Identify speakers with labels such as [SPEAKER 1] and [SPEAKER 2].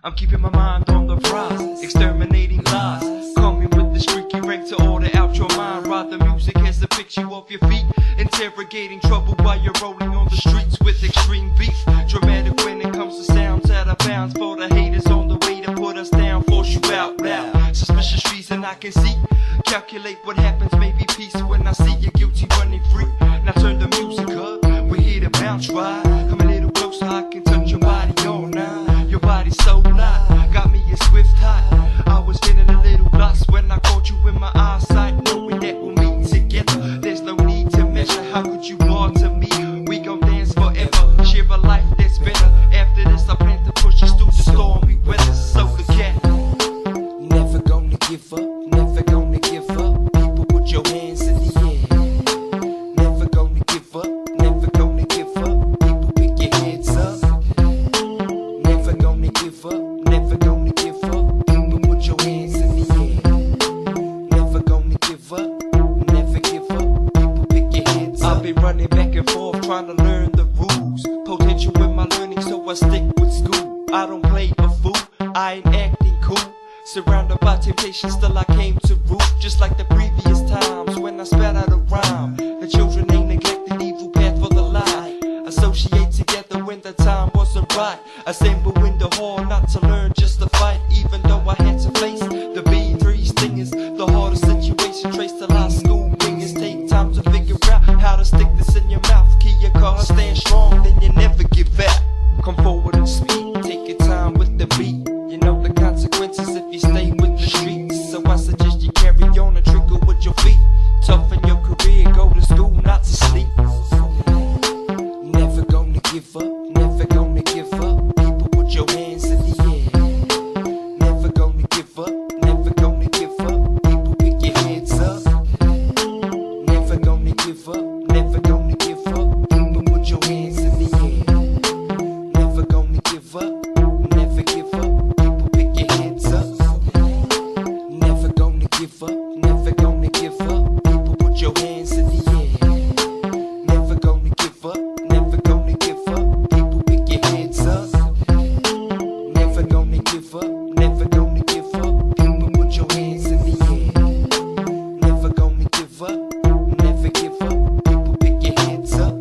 [SPEAKER 1] I'm keeping my mind on the prize, exterminating lies. Coming with the streaky rank to order out your mind. Ride the music has to fix you off your feet. Interrogating trouble while you're rolling on the streets with extreme beef. Dramatic when it comes to sounds out of bounds. For the haters on the way to put us down, force you out loud. Suspicious reason I can see. Calculate what happens, maybe peace when I see you guilty running free. Now turn the music up, we're here to bounce right. Come a little closer, I can touch your body all night. Your body's so light, got me a swift high. I was feeling a little lost when I caught you in my eyesight. Knowing that we'll meet together, there's no need to measure. How could you bar to me? We gon' dance forever, share a life that's better. After this I plan to push us through the stormy weather. So the cat, never gonna give up, never gonna give up. People put your hands in the air. Never gonna give up, never gonna give up. People pick your heads up. Never gonna give up, never gonna give up. People put your hands in the air. Never gonna give up, never give up. People pick your heads up. I've been running back and forth trying to learn the rules. Potential in my learning, so I stick with school. I don't play a fool, I ain't acting cool. Surrounded by temptation, still I came to rule. Just like the previous times when I spat out a rhyme. The children ain't neglected, evil path for the light. Associate together when the time wasn't right. Assemble in the hall, not to learn, just to fight. Even though I had to face the B3 stingers, the hardest situation. Trace the lie, school ringers. Take time to figure out how to stick this in your mouth. Key your car, stand strong, then you never give out. Come forward and speak, take your time with the beat. You know the consequences if you stay with the streets. So I suggest you carry on and trickle with your feet. Toughen your career, go to school, not to sleep. Never gonna give up, never gonna give up. People put your hands in the air. Never gonna give up, never gonna give up. People pick your heads up. Never gonna give up, never gonna give up. People put your hands in the air. Never gonna give up, never give up. People pick your heads up. Never gonna give up, never gonna give up. People put your hands in the air. Never gonna give up, never gonna give up. People pick your heads up. Never gonna give up, never gonna give up. People put your hands in the air. Never gonna give up, never give up. People pick your heads up.